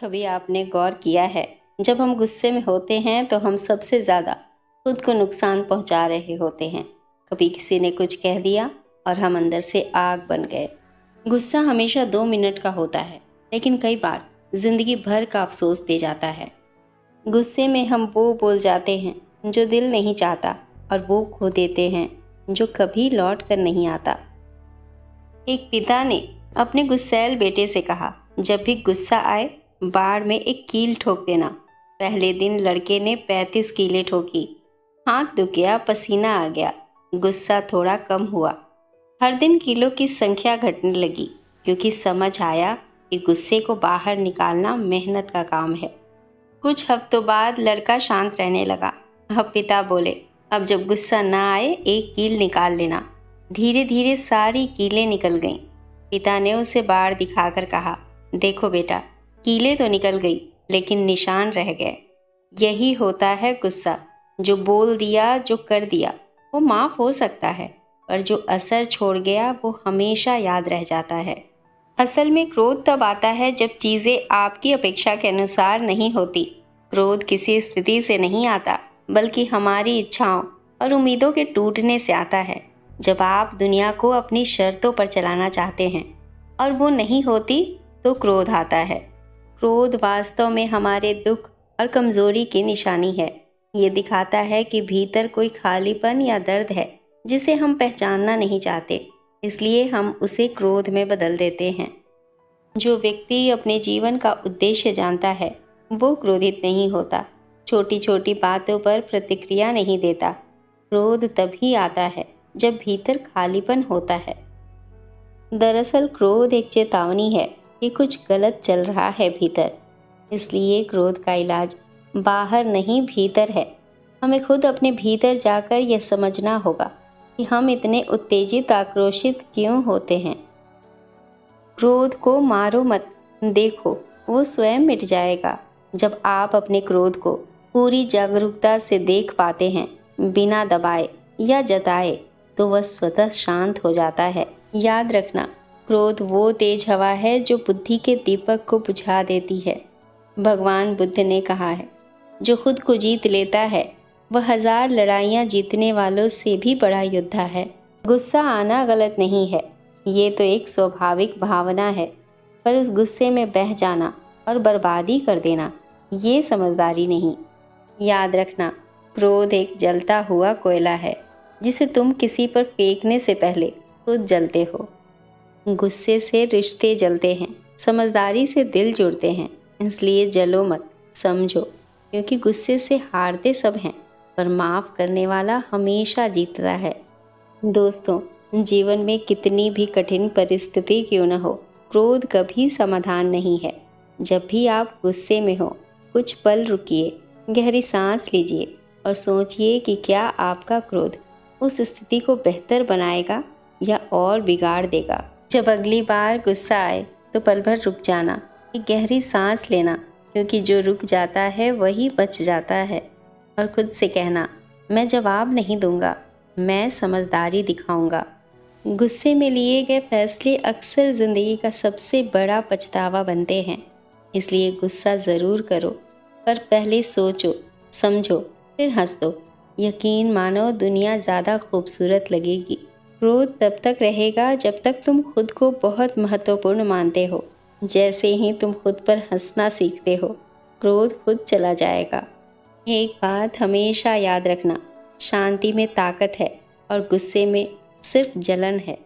कभी आपने गौर किया है, जब हम गुस्से में होते हैं तो हम सबसे ज़्यादा खुद को नुकसान पहुंचा रहे होते हैं। कभी किसी ने कुछ कह दिया और हम अंदर से आग बन गए। गुस्सा हमेशा 2 मिनट का होता है, लेकिन कई बार ज़िंदगी भर का अफसोस दे जाता है। गुस्से में हम वो बोल जाते हैं जो दिल नहीं चाहता और वो खो देते हैं जो कभी लौट कर नहीं आता। एक पिता ने अपने गुस्सैल बेटे से कहा, जब भी गुस्सा आए बाढ़ में एक कील ठोक देना। पहले दिन लड़के ने 35 कीलें ठोकी। हाथ दुख गया, पसीना आ गया, गुस्सा थोड़ा कम हुआ। हर दिन कीलों की संख्या घटने लगी, क्योंकि समझ आया कि गुस्से को बाहर निकालना मेहनत का काम है। कुछ हफ्तों बाद लड़का शांत रहने लगा। अब पिता बोले, अब जब गुस्सा ना आए एक कील निकाल लेना। धीरे धीरे सारी कीलें निकल गईं। पिता ने उसे बाढ़ दिखाकर कहा, देखो बेटा, कीलें तो निकल गई, लेकिन निशान रह गए। यही होता है गुस्सा। जो बोल दिया, जो कर दिया, वो माफ़ हो सकता है, पर जो असर छोड़ गया वो हमेशा याद रह जाता है। असल में क्रोध तब आता है जब चीज़ें आपकी अपेक्षा के अनुसार नहीं होती। क्रोध किसी स्थिति से नहीं आता, बल्कि हमारी इच्छाओं और उम्मीदों के टूटने से आता है। जब आप दुनिया को अपनी शर्तों पर चलाना चाहते हैं और वो नहीं होती, तो क्रोध आता है। क्रोध वास्तव में हमारे दुख और कमज़ोरी की निशानी है। ये दिखाता है कि भीतर कोई खालीपन या दर्द है जिसे हम पहचानना नहीं चाहते, इसलिए हम उसे क्रोध में बदल देते हैं। जो व्यक्ति अपने जीवन का उद्देश्य जानता है वो क्रोधित नहीं होता, छोटी छोटी बातों पर प्रतिक्रिया नहीं देता। क्रोध तभी आता है जब भीतर खालीपन होता है। दरअसल क्रोध एक चेतावनी है कि कुछ गलत चल रहा है भीतर। इसलिए क्रोध का इलाज बाहर नहीं, भीतर है। हमें खुद अपने भीतर जाकर यह समझना होगा कि हम इतने उत्तेजित, आक्रोशित क्यों होते हैं। क्रोध को मारो मत, देखो वो स्वयं मिट जाएगा। जब आप अपने क्रोध को पूरी जागरूकता से देख पाते हैं, बिना दबाए या जताए, तो वह स्वतः शांत हो जाता है। याद रखना, क्रोध वो तेज हवा है जो बुद्धि के दीपक को बुझा देती है। भगवान बुद्ध ने कहा है, जो खुद को जीत लेता है वह 1000 लड़ाइयाँ जीतने वालों से भी बड़ा योद्धा है। गुस्सा आना गलत नहीं है, ये तो एक स्वाभाविक भावना है, पर उस गुस्से में बह जाना और बर्बादी कर देना, ये समझदारी नहीं। याद रखना, क्रोध एक जलता हुआ कोयला है जिसे तुम किसी पर फेंकने से पहले खुद जलते हो। गुस्से से रिश्ते जलते हैं, समझदारी से दिल जुड़ते हैं। इसलिए जलो मत, समझो, क्योंकि गुस्से से हारते सब हैं, पर माफ़ करने वाला हमेशा जीतता है। दोस्तों, जीवन में कितनी भी कठिन परिस्थिति क्यों न हो, क्रोध कभी समाधान नहीं है। जब भी आप गुस्से में हो, कुछ पल रुकिए, गहरी सांस लीजिए और सोचिए कि क्या आपका क्रोध उस स्थिति को बेहतर बनाएगा या और बिगाड़ देगा। जब अगली बार गुस्सा आए तो पल भर रुक जाना, एक गहरी सांस लेना, क्योंकि जो रुक जाता है वही बच जाता है। और खुद से कहना, मैं जवाब नहीं दूंगा, मैं समझदारी दिखाऊंगा। गुस्से में लिए गए फैसले अक्सर ज़िंदगी का सबसे बड़ा पछतावा बनते हैं। इसलिए गुस्सा ज़रूर करो, पर पहले सोचो, समझो, फिर हंस दो। यकीन मानो, दुनिया ज़्यादा खूबसूरत लगेगी। क्रोध तब तक रहेगा जब तक तुम खुद को बहुत महत्वपूर्ण मानते हो। जैसे ही तुम खुद पर हंसना सीखते हो, क्रोध खुद चला जाएगा। एक बात हमेशा याद रखना, शांति में ताकत है और गुस्से में सिर्फ जलन है।